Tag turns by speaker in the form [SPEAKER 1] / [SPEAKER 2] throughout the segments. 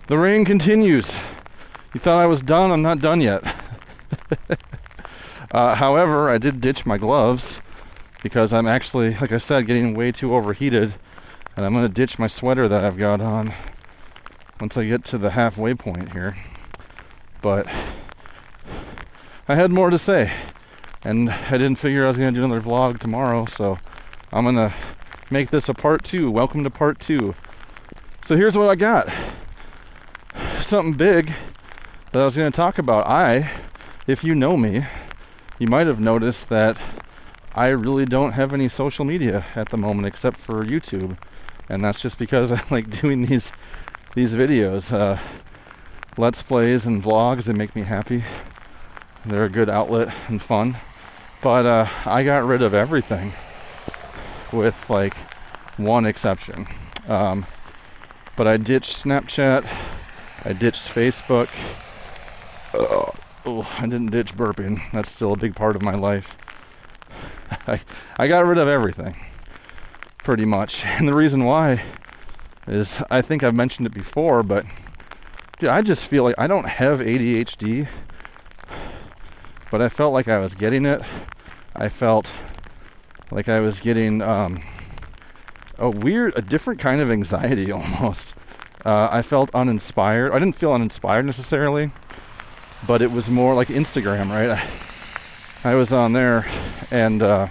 [SPEAKER 1] The rain continues. You thought I was done? I'm not done yet. However, I did ditch my gloves because I'm actually, like I said, getting way too overheated, and I'm going to ditch my sweater that I've got on once I get to the halfway point here. But I had more to say, and I didn't figure I was going to do another vlog tomorrow, so I'm going to make this a part 2. Welcome to part 2. So here's what I got. Something big that I was going to talk about. If you know me, you might have noticed that I really don't have any social media at the moment except for YouTube. And that's just because I like doing these videos. Let's plays and vlogs, they make me happy. They're a good outlet and fun. But I got rid of everything with like one exception. But I ditched Snapchat. I ditched Facebook. I didn't ditch burping. That's still a big part of my life. I got rid of everything, pretty much. And the reason why is, I think I've mentioned it before, but dude, I just feel like I don't have ADHD, but I felt like I was getting it. I felt like I was getting a different kind of anxiety almost. I felt uninspired. I didn't feel uninspired necessarily, but it was more like Instagram, right? I was on there, and I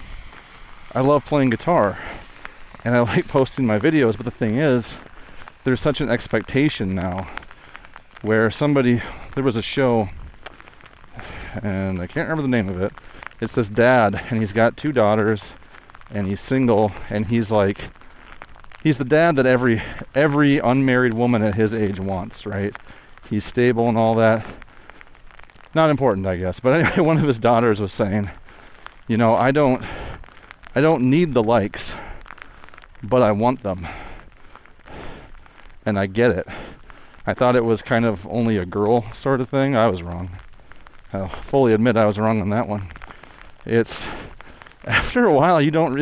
[SPEAKER 1] love playing guitar, and I like posting my videos, but the thing is, there's such an expectation now, where there was a show, and I can't remember the name of it. It's this dad, and he's got 2 daughters, and he's single, and he's the dad that every unmarried woman at his age wants, right? He's stable and all that. Not important, I guess. But anyway, one of his daughters was saying, you know, I don't need the likes, but I want them. And I get it. I thought it was kind of only a girl sort of thing. I was wrong. I'll fully admit I was wrong on that one. It's, after a while, you don't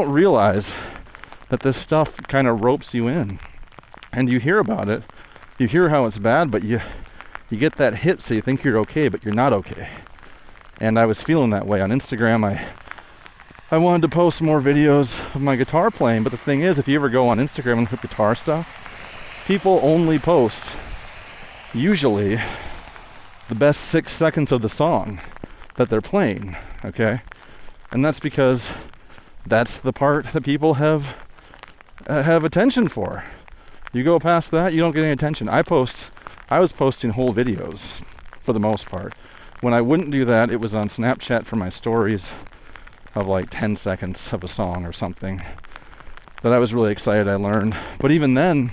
[SPEAKER 1] realize that this stuff kind of ropes you in. And you hear about it. You hear how it's bad, but you get that hit, so you think you're okay, but you're not okay. And I was feeling that way on Instagram. I wanted to post more videos of my guitar playing, but the thing is, if you ever go on Instagram and look at guitar stuff, people only post, usually, the best 6 seconds of the song that they're playing, okay? And that's because that's the part that people have attention for. You go past that, you don't get any attention. I was posting whole videos for the most part. When I wouldn't do that, it was on Snapchat for my stories of like 10 seconds of a song or something that I was really excited I learned. But even then,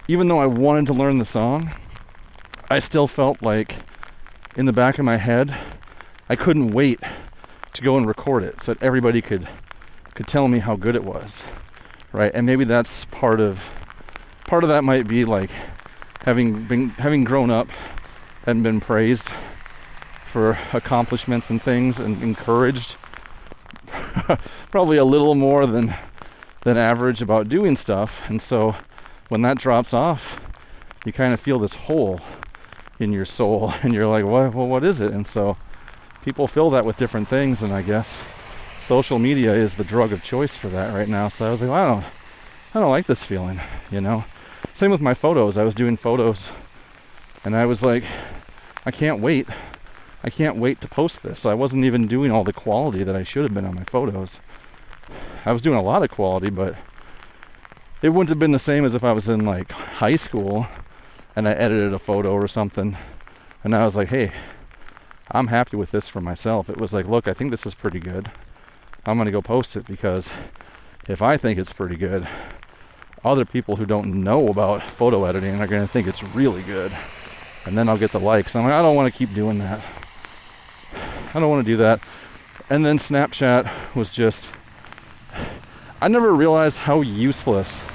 [SPEAKER 1] even though I wanted to learn the song, I still felt like in the back of my head, I couldn't wait to go and record it so that everybody could tell me how good it was, right? And maybe that's part of that might be like having grown up and been praised for accomplishments and things and encouraged probably a little more than average about doing stuff. And so when that drops off, you kind of feel this hole in your soul, and you're like, what is it? And so people fill that with different things, and I guess social media is the drug of choice for that right now. So I was like, I don't like this feeling, you know? Same with my photos. I was doing photos, and I was like, I can't wait to post this. So I wasn't even doing all the quality that I should have been on my photos. I was doing a lot of quality, but it wouldn't have been the same as if I was in like high school and I edited a photo or something, and I was like, hey, I'm happy with this for myself. It was like, look, I think this is pretty good. I'm going to go post it, because if I think it's pretty good, other people who don't know about photo editing are going to think it's really good. And then I'll get the likes. I'm like, I don't want to keep doing that. I don't want to do that. And then Snapchat was just, I never realized how useless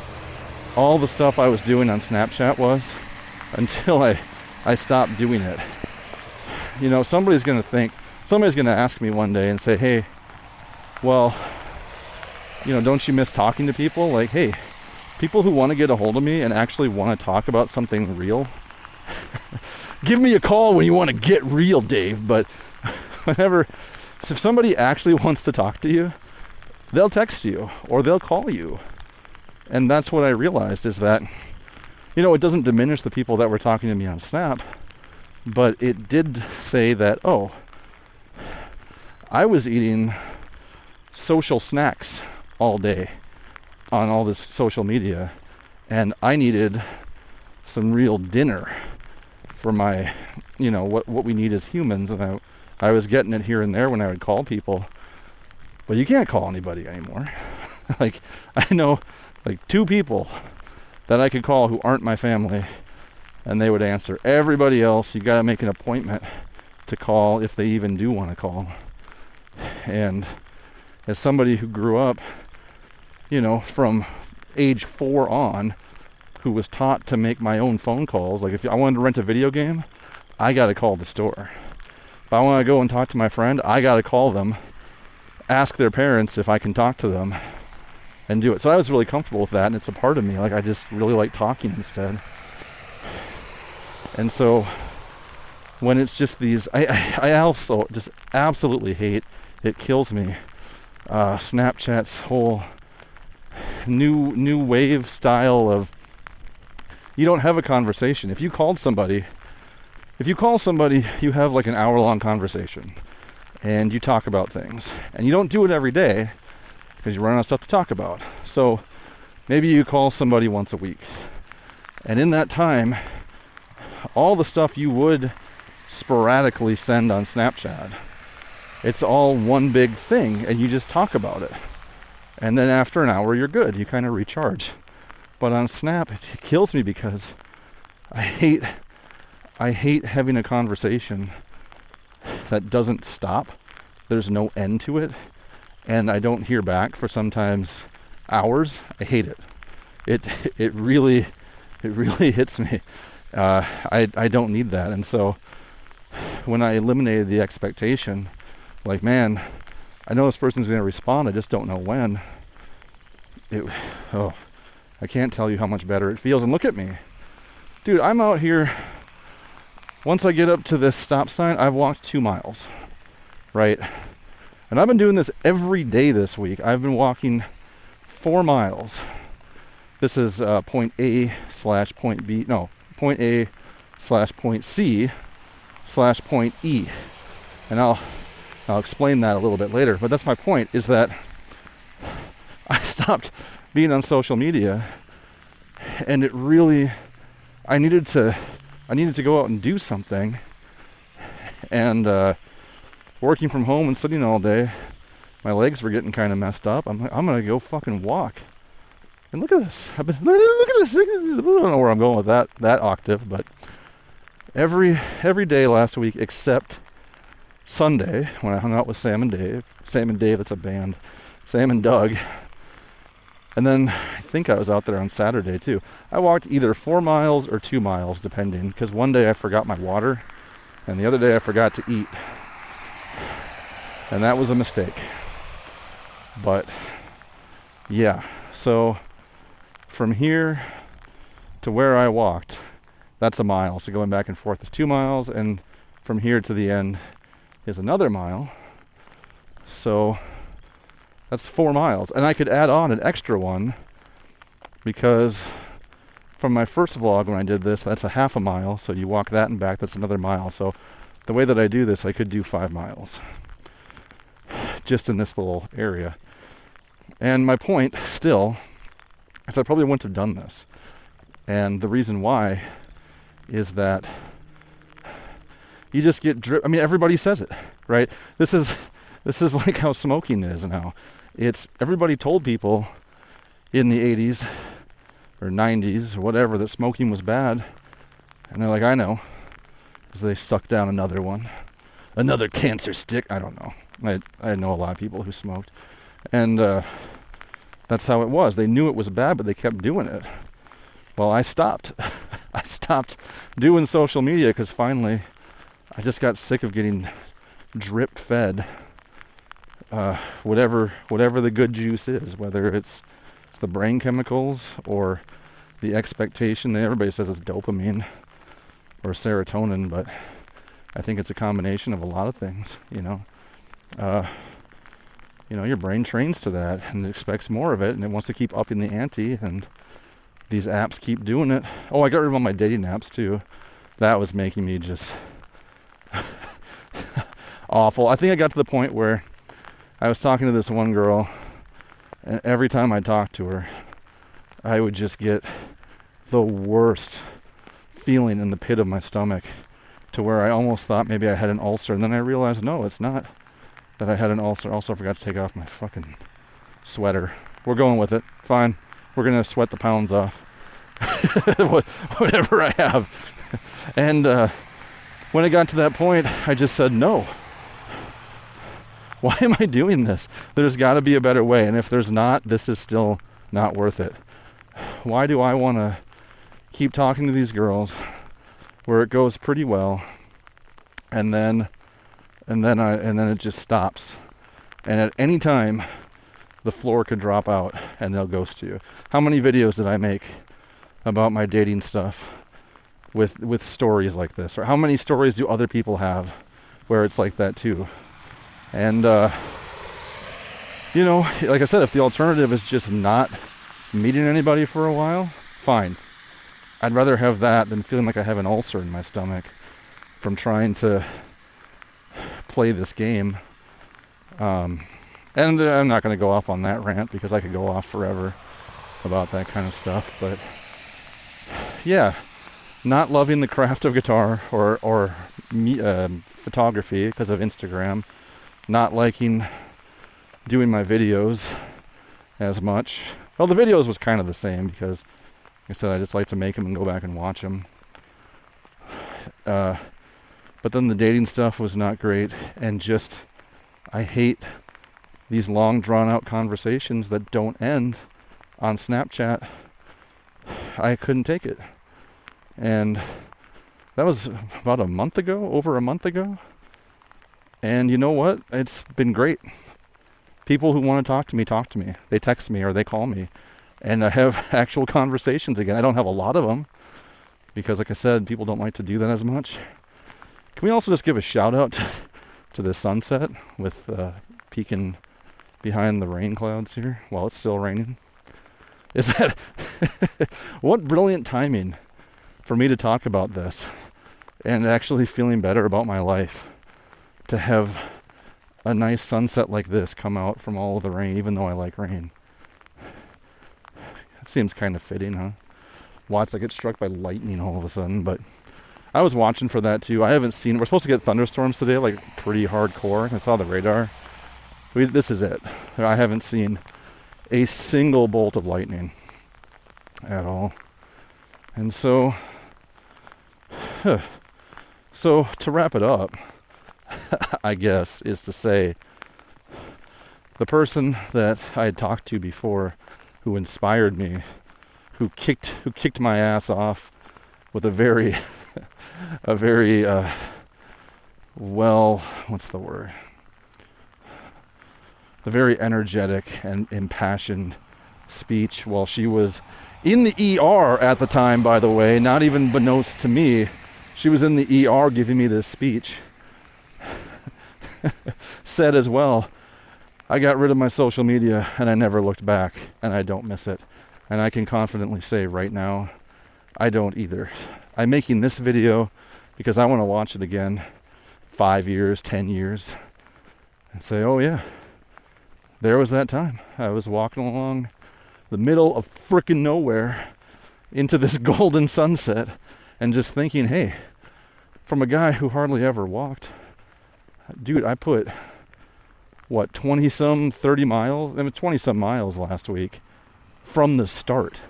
[SPEAKER 1] all the stuff I was doing on Snapchat was until I stopped doing it. You know, somebody's going to ask me one day and say, hey, well, you know, don't you miss talking to people? Like, hey, People who want to get a hold of me and actually want to talk about something real, give me a call when you want to get real, Dave. But whenever, if somebody actually wants to talk to you, they'll text you or they'll call you. And that's what I realized, is that, you know, it doesn't diminish the people that were talking to me on Snap, but it did say that, oh, I was eating social snacks all day on all this social media, and I needed some real dinner for my, you know, what we need as humans. And I was getting it here and there when I would call people, but you can't call anybody anymore. Like, I know like 2 people that I could call who aren't my family, and they would answer. Everybody else, you got to make an appointment to call if they even do want to call. And as somebody who grew up, you know, from age 4 on, who was taught to make my own phone calls, like if I wanted to rent a video game, I got to call the store. If I want to go and talk to my friend, I got to call them, ask their parents if I can talk to them, and do it. So I was really comfortable with that, and it's a part of me. Like, I just really like talking instead. And so when it's just these, I also just absolutely hate, it kills me, Snapchat's whole new wave style of, you don't have a conversation. If you call somebody, you have like an hour-long conversation, and you talk about things, and you don't do it every day because you run out of stuff to talk about. So maybe you call somebody once a week, and in that time, all the stuff you would sporadically send on Snapchat, it's all one big thing, and you just talk about it. And then after an hour, you're good. You kind of recharge. But on Snap, it kills me because I hate having a conversation that doesn't stop. There's no end to it. And I don't hear back for sometimes hours. I hate it. It really hits me. I don't need that. And so when I eliminated the expectation, like, man, I know this person's going to respond, I just don't know when. I can't tell you how much better it feels. And look at me. Dude, I'm out here. Once I get up to this stop sign, I've walked 2 miles, right? And I've been doing this every day this week. I've been walking 4 miles. This is point A / point B. No, point A / point C / point E. And I'll explain that a little bit later. But that's my point, is that I stopped being on social media, and it really, I needed to go out and do something. And working from home and sitting all day, my legs were getting kind of messed up. I'm gonna go fucking walk. And look at this. Look at this. I don't know where I'm going with that octave, but every day last week except Sunday, when I hung out with Sam and Dave, that's a band, Sam and Doug, and then I think I was out there on Saturday too. I walked either 4 miles or 2 miles, depending, because one day I forgot my water, and the other day I forgot to eat, and that was a mistake. But yeah, so from here to where I walked, that's a mile. So going back and forth is 2 miles, and from here to the end is another mile. So that's 4 miles. And I could add on an extra one, because from my first vlog when I did this, that's a half a mile. So you walk that and back, that's another mile. So the way that I do this, I could do 5 miles just in this little area. And my point still is I probably wouldn't have done this. And the reason why is that you just get I mean, everybody says it, right? This is like how smoking is now. It's, everybody told people in the 80s or 90s or whatever that smoking was bad. And they're like, I know. Because they sucked down another one. Another cancer stick. I don't know. I know a lot of people who smoked. And that's how it was. They knew it was bad, but they kept doing it. Well, I stopped. I stopped doing social media because finally I just got sick of getting drip fed whatever the good juice is, whether it's it's the brain chemicals or the expectation. Everybody says it's dopamine or serotonin, but I think it's a combination of a lot of things, your brain trains to that and it expects more of it, and it wants to keep upping the ante, and these apps keep doing it. Oh, I got rid of all my dating apps too. That was making me just awful. I think I got to the point where I was talking to this one girl, and every time I talked to her, I would just get the worst feeling in the pit of my stomach, to where I almost thought maybe I had an ulcer, and then I realized, no, it's not that I had an ulcer. Also, I forgot to take off my fucking sweater. We're going with it. Fine. We're going to sweat the pounds off. Whatever I have. And when it got to that point, I just said, no. Why am I doing this? There's got to be a better way. And if there's not, this is still not worth it. Why do I want to keep talking to these girls where it goes pretty well, and then it just stops, and at any time the floor could drop out and they'll ghost you? How many videos did I make about my dating stuff with stories like this? Or how many stories do other people have where it's like that too? And like I said, if the alternative is just not meeting anybody for a while, fine. I'd rather have that than feeling like I have an ulcer in my stomach from trying to play this game. And I'm not going to go off on that rant, because I could go off forever about that kind of stuff. But yeah, not loving the craft of guitar or photography because of Instagram, not liking doing my videos as much. Well, the videos was kind of the same, because like I said, I just like to make them and go back and watch them. But then the dating stuff was not great, and just, I hate these long drawn out conversations that don't end on Snapchat. I couldn't take it. And that was about over a month ago. And you know what? It's been great. People who want to talk to me. They text me or they call me. And I have actual conversations again. I don't have a lot of them, because like I said, people don't like to do that as much. Can we also just give a shout out to the sunset with peeking behind the rain clouds here while it's still raining? Is that what brilliant timing for me to talk about this and actually feeling better about my life, to have a nice sunset like this come out from all of the rain, even though I like rain. It seems kind of fitting, huh? Watch I get struck by lightning all of a sudden. But I was watching for that too. I haven't seen, we're supposed to get thunderstorms today, like pretty hardcore. I saw the radar. This is it. I haven't seen a single bolt of lightning at all. And so to wrap it up, I guess, is to say, the person that I had talked to before, who inspired me, who kicked my ass off with a very what's the word? The very energetic and impassioned speech while she was in the ER at the time, by the way, not even beknownst to me. She was in the ER giving me this speech. Said as well, I got rid of my social media and I never looked back, and I don't miss it. And I can confidently say right now, I don't either. I'm making this video because I want to watch it again 5 years, 10 years, and say, oh yeah, there was that time. I was walking along the middle of frickin' nowhere into this golden sunset and just thinking, hey, from a guy who hardly ever walked, dude, I put, 30 miles? I mean, 20-some miles last week from the start.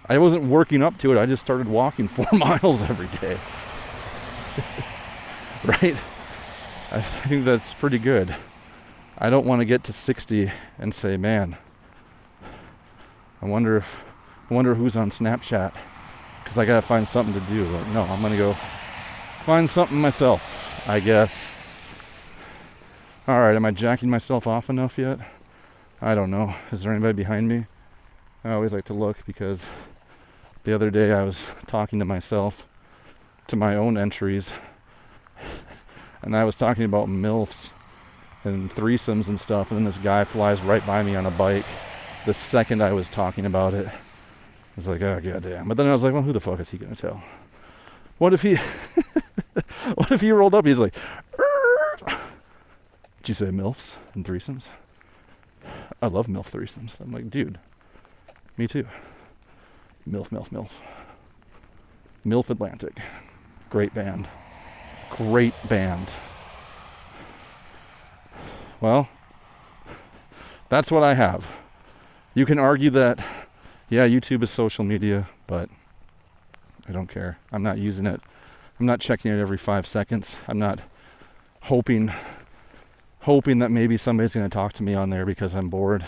[SPEAKER 1] I wasn't working up to it. I just started walking 4 miles every day. Right? I think that's pretty good. I don't want to get to 60 and say, man, I wonder who's on Snapchat, because I got to find something to do. But no, I'm going to go find something myself, I guess. All right, am I jacking myself off enough yet? I don't know. Is there anybody behind me? I always like to look because the other day I was talking to myself, to my own entries, and I was talking about MILFs and threesomes and stuff, and then this guy flies right by me on a bike the second I was talking about it. I was like, oh, goddamn. But then I was like, well, who the fuck is he going to tell? What if he what if he rolled up, he's like, did you say MILFs and threesomes? I love MILF threesomes. I'm like, dude, me too. MILF, MILF, MILF. MILF Atlantic. Great band. Great band. Well, that's what I have. You can argue that, yeah, YouTube is social media, but I don't care. I'm not using it. I'm not checking it every 5 seconds. I'm not hoping that maybe somebody's going to talk to me on there because I'm bored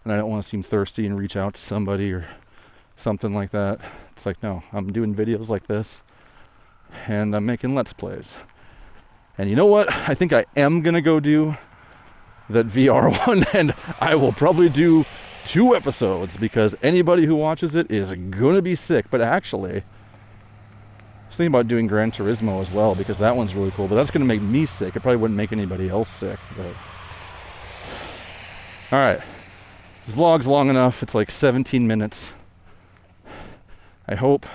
[SPEAKER 1] and I don't want to seem thirsty and reach out to somebody or something like that. It's like, no, I'm doing videos like this and I'm making Let's Plays. And you know what? I think I am going to go do that VR one, and I will probably do 2 episodes because anybody who watches it is going to be sick. But actually, I was thinking about doing Gran Turismo as well because that one's really cool, but that's going to make me sick. It probably wouldn't make anybody else sick. But all right, this vlog's long enough. It's like 17 minutes. I hope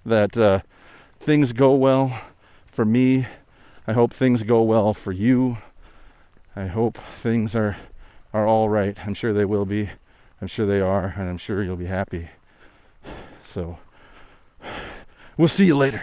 [SPEAKER 1] that things go well for me. I hope things go well for you. I hope things are all right. I'm sure they will be. I'm sure they are, and I'm sure you'll be happy. So, we'll see you later.